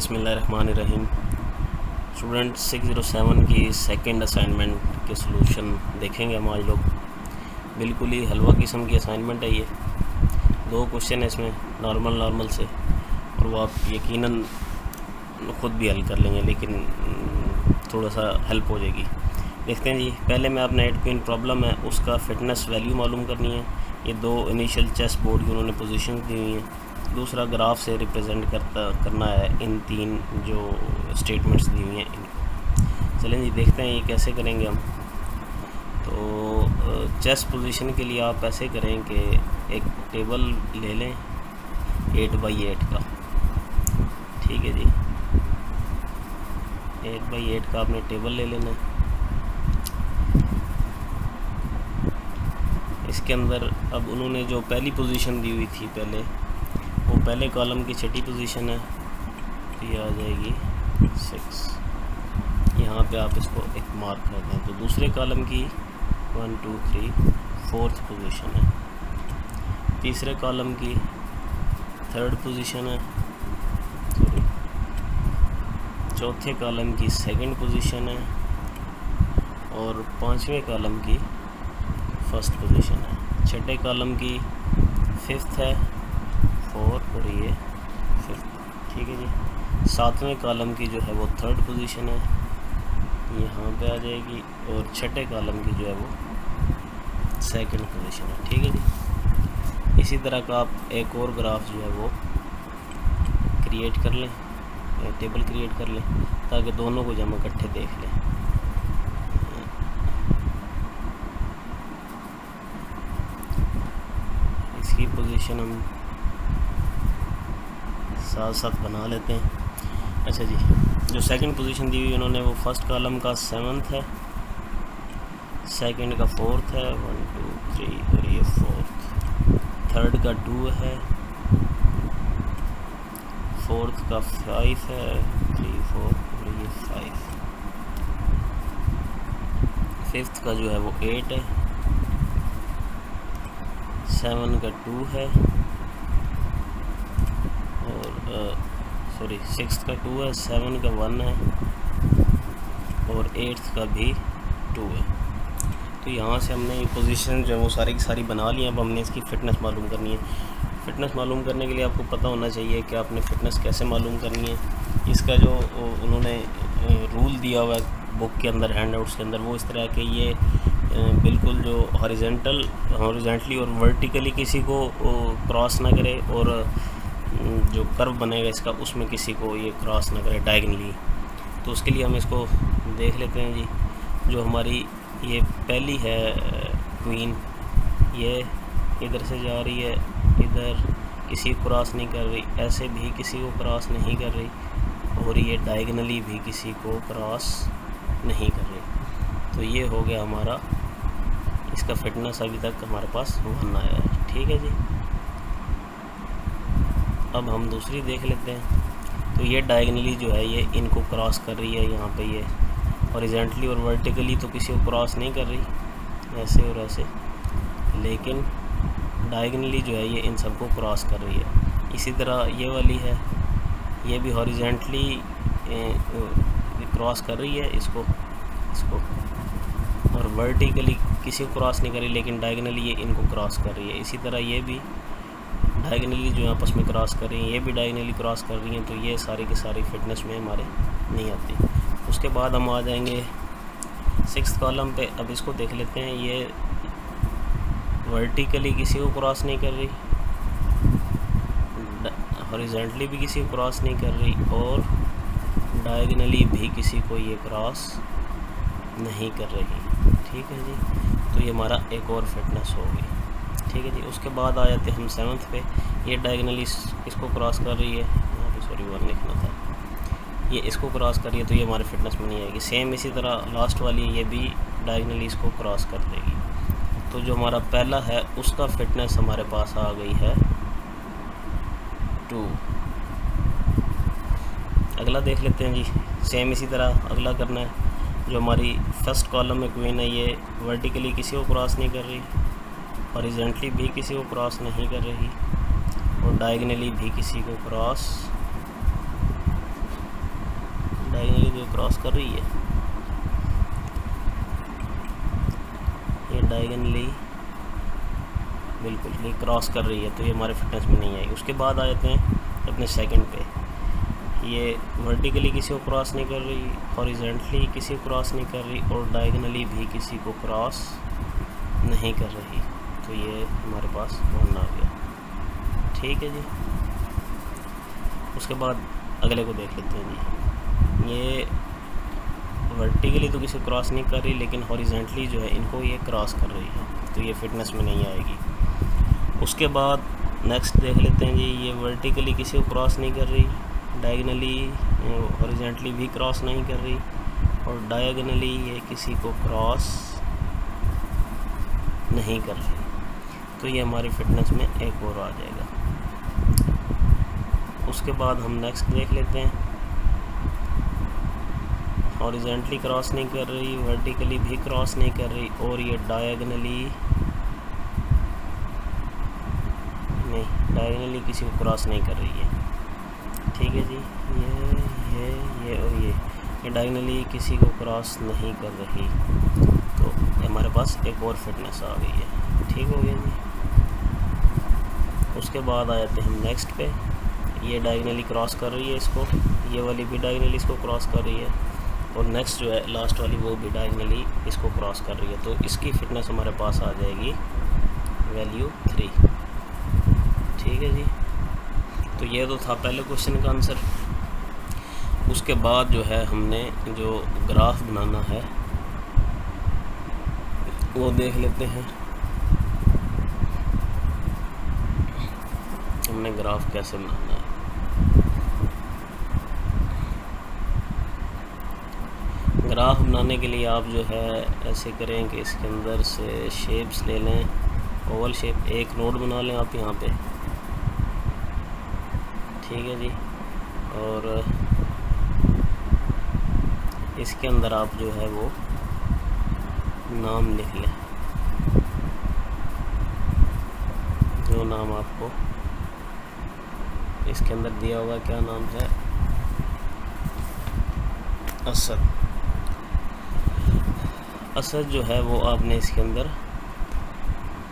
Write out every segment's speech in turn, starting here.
बिस्मिल्लाहिर्रहमानिर्रहीम। स्टूडेंट 607 की second assignment के सलूशन देखेंगे हम आज लोग। बिल्कुल ही हलवा किस्म की असाइनमेंट है ये। 2 क्वेश्चन है इसमें नॉर्मल से, और वो आप यकीनन ख़ुद भी हल कर लेंगे, लेकिन थोड़ा सा हेल्प हो जाएगी। देखते हैं जी। पहले में आपने एट क्वीन प्रॉब्लम है उसका फिटनेस वैल्यू मालूम करनी है। ये 2 इनिशियल चेस बोर्ड की उन्होंने पोजीशन दी हुई हैं। दूसरा ग्राफ से रिप्रेजेंट करना है इन 3 जो स्टेटमेंट्स दी हुई हैं इनको। चलें जी, देखते हैं ये कैसे करेंगे हम। तो चेस पोजीशन के लिए आप ऐसे करें कि एक टेबल ले लें 8x8 का। ठीक है जी, 8x8 का आपने टेबल ले लेना है। इसके अंदर अब उन्होंने जो पहली पोजीशन दी हुई थी, वो पहले कॉलम की छठी पोजीशन है, तो ये आ जाएगी 6। यहाँ पे आप इसको एक मार्क कर दें। तो दूसरे कॉलम की 1 2 3 4th पोजीशन है। तीसरे कॉलम की 3rd पोजीशन है, सॉरी, चौथे कॉलम की 2nd पोजीशन है, और 5वें कॉलम की 1st पोजीशन है। छठे कॉलम की 5th है, 4 और ये 5th। ठीक है जी। 7वें कॉलम की जो है वो 3rd पोजीशन है, यहाँ पे आ जाएगी, और छठे कॉलम की जो है वो 2nd पोजीशन है। ठीक है जी। इसी तरह का आप एक और ग्राफ जो है वो क्रिएट कर लें, टेबल क्रिएट कर लें, ताकि दोनों को जब इकट्ठे देख लें। इसकी पोजीशन हम साथ साथ बना लेते हैं। अच्छा जी, जो 2nd पोजीशन दी हुई उन्होंने वो 1st कॉलम का 7th है, 2nd का 4th है, 1 2 3 और ये 4th, 3rd का 2 है, 4th का 5 है, 3 4 और ये 5, 5th का जो है वो 8 है, 7 का 2 है, और सॉरी 6th का 2 है, 7 का 1 है, और 8th का भी 2 है। तो यहाँ से हमने ये पोजीशन जो है वो सारी की सारी बना ली है। अब हमने इसकी फ़िटनेस मालूम करनी है। फ़िटनेस मालूम करने के लिए आपको पता होना चाहिए कि आपने फ़िटनेस कैसे मालूम करनी है। इसका जो उन्होंने रूल दिया हुआ है बुक के अंदर, हैंड आउट्स के अंदर, वो इस तरह के ये बिल्कुल जो हॉरिजॉन्टली और वर्टिकली किसी को क्रॉस ना करे, और जो कर्व बनेगा इसका उसमें किसी को ये क्रॉस ना करे डायगनली। तो उसके लिए हम इसको देख लेते हैं जी। जो हमारी ये पहली है क्वीन, ये इधर से जा रही है, इधर किसी को क्रॉस नहीं कर रही, ऐसे भी किसी को क्रॉस नहीं कर रही, और ये डायगनली भी किसी को क्रॉस नहीं कर रही। तो ये हो गया हमारा, इसका फिटनेस अभी तक हमारे पास 1 आया है। ठीक है जी। अब हम दूसरी देख लेते हैं। तो ये डायगनली जो है ये इनको क्रॉस कर रही है, यहाँ पे ये हॉरिजॉन्टली और वर्टिकली तो किसी को क्रॉस नहीं कर रही, ऐसे और ऐसे, लेकिन डायगनली जो है ये इन सबको क्रॉस कर रही है। इसी तरह ये वाली है, ये भी हॉरिजॉन्टली क्रॉस कर रही है इसको, और वर्टिकली किसी को क्रॉस नहीं कर रही, लेकिन डायगनली ये इनको क्रॉस कर रही है। इसी तरह ये भी डायगनली जो आपस में क्रॉस कर रही हैं, ये भी डायगनली क्रॉस कर रही हैं। तो ये सारी की सारी फिटनेस में हमारे नहीं आती। उसके बाद हम आ जाएंगे 6th कॉलम पे। अब इसको देख लेते हैं। ये वर्टिकली किसी को क्रॉस नहीं कर रही, हॉरिजॉन्टली भी किसी को क्रॉस नहीं कर रही, और डायगनली भी किसी को ये क्रॉस नहीं कर रही। ठीक है जी। तो ये हमारा एक और फिटनेस हो गई। ठीक है जी। उसके बाद आ जाते हैं हम 7th पे। ये डायगनली इसको क्रॉस कर रही है, यहाँ पे सॉरी 1 लिखना था, ये इसको क्रॉस कर रही है, तो ये हमारे फिटनेस में नहीं आएगी। सेम इसी तरह लास्ट वाली ये भी डायगनली इसको क्रॉस कर देगी। तो जो हमारा पहला है उसका फिटनेस हमारे पास आ गई है 2। अगला देख लेते हैं जी। सेम इसी तरह अगला करना है। जो हमारी 1st कॉलम में क्वीन है, ये वर्टिकली किसी को क्रॉस नहीं कर रही, हॉरिजॉन्टली भी किसी को क्रॉस नहीं कर रही, और डायगनली भी किसी को क्रॉस डायगनली जो क्रॉस कर रही है, ये डायगनली बिल्कुल ये क्रॉस कर रही है, तो ये हमारे फिटनेस में नहीं आएगी। उसके बाद आ जाते हैं अपने सेकंड पे। ये वर्टिकली किसी को क्रॉस नहीं कर रही, हॉरिजॉन्टली किसी को क्रॉस नहीं कर रही, और डायगनली भी किसी को क्रॉस नहीं कर रही, तो ये हमारे पास 1 आ गया। ठीक है जी। उसके बाद अगले को देख लेते हैं जी। ये वर्टिकली तो किसी को क्रॉस नहीं कर रही, लेकिन हॉरिजॉन्टली जो है इनको ये क्रॉस कर रही है, तो ये फिटनेस में नहीं आएगी। उसके बाद नेक्स्ट देख लेते हैं जी। ये वर्टिकली किसी को क्रॉस नहीं कर रही, डायगनली हॉरिजॉन्टली भी क्रॉस नहीं कर रही, और डायगनली ये किसी को क्रॉस नहीं कर रही, तो ये हमारी फिटनेस में एक और आ जाएगा। उसके बाद हम नेक्स्ट देख लेते हैं। हॉरिजॉन्टली क्रॉस नहीं कर रही, वर्टिकली भी क्रॉस नहीं कर रही, और ये डायगनली किसी को क्रॉस नहीं कर रही है। ठीक है जी। ये और ये डायगनली किसी को क्रॉस नहीं कर रही, तो हमारे पास एक और फिटनेस आ गई है। ठीक हो गया जी। उसके बाद आ जाते हैं हम नेक्स्ट पे। ये डायगनली क्रॉस कर रही है इसको, ये वाली भी डायगनली इसको क्रॉस कर रही है, और नेक्स्ट जो है लास्ट वाली वो भी डायगनली इसको क्रॉस कर रही है, तो इसकी फिटनेस हमारे पास आ जाएगी वैल्यू 3। ठीक है जी। तो ये तो था पहले क्वेश्चन का आंसर। उसके बाद जो है हमने जो ग्राफ बनाना है वो देख लेते हैं। हमने ग्राफ कैसे बनाना है। ग्राफ बनाने के लिए आप जो है ऐसे करें कि इसके अंदर से शेप्स ले लें, ओवल शेप, एक नोड बना लें आप यहाँ पे। ठीक है जी। और इसके अंदर आप जो है वो नाम लिख लें, जो नाम आपको इसके अंदर दिया होगा। क्या नाम है? असद। असद जो है वो आपने इसके अंदर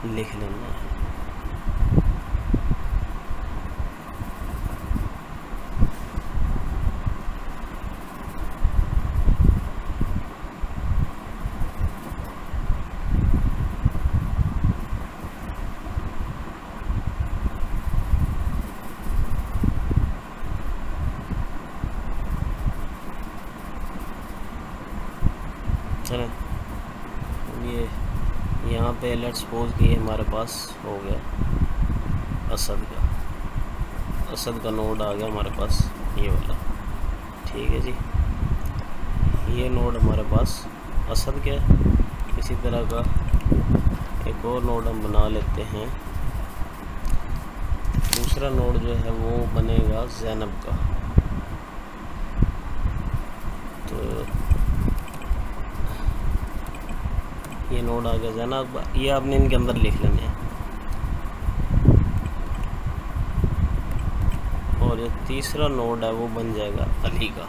लिख लेना है। चलें, ये यहाँ पे लेट्स सपोज कि हमारे पास हो गया असद का नोड आ गया हमारे पास, ये वाला। ठीक है जी। ये नोड हमारे पास असद का है। इसी तरह का एक और नोड हम बना लेते हैं। दूसरा नोड जो है वो बनेगा ज़ैनब का। तो ये नोड आ गया ज़ैनब, ये आपने इनके अंदर लिख लेने हैं। और जो तीसरा नोड है वो बन जाएगा अली का।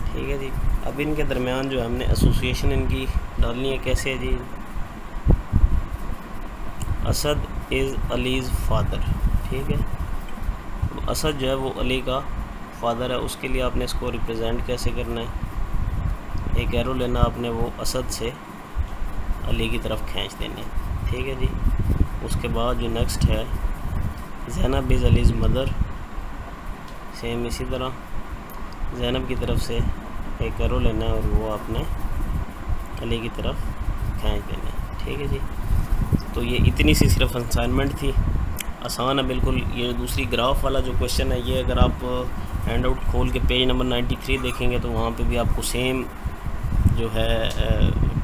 ठीक है जी। अब इनके दरमियान जो हमने एसोसिएशन इनकी डालनी है। कैसे है जी? Asad is Ali's father. ठीक है। तो असद जो है वो अली का फादर है, उसके लिए आपने इसको रिप्रेजेंट कैसे करना है? एक एरो लेना आपने, वो असद से अली की तरफ खींच देने। ठीक है जी। उसके बाद जो नेक्स्ट है Zainab is Ali's mother, same इसी तरह ज़ैनब की तरफ से एक एरो लेना है और वो आपने अली की तरफ खींच देना है। ठीक है जी। तो ये इतनी सी सिर्फ असाइनमेंट थी, आसान है बिल्कुल। ये दूसरी ग्राफ वाला जो क्वेश्चन है, ये अगर आप हैंड आउट खोल के पेज नंबर 93 देखेंगे तो वहाँ पे भी आपको सेम जो है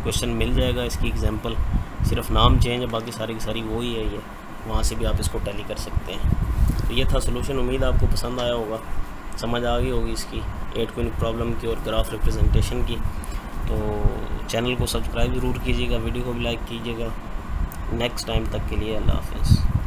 क्वेश्चन मिल जाएगा। इसकी एग्जांपल सिर्फ नाम चेंज है, बाकी सारी की सारी वही है। ये वहाँ से भी आप इसको टैली कर सकते हैं। तो ये था सॉल्यूशन। उम्मीद आपको पसंद आया होगा, समझ आ गई होगी इसकी 8 यूनिट प्रॉब्लम की और ग्राफ रिप्रेजेंटेशन की। तो चैनल को सब्सक्राइब ज़रूर कीजिएगा, वीडियो को भी लाइक कीजिएगा। नेक्स्ट टाइम तक के लिए अल्लाह हाफ़िज़।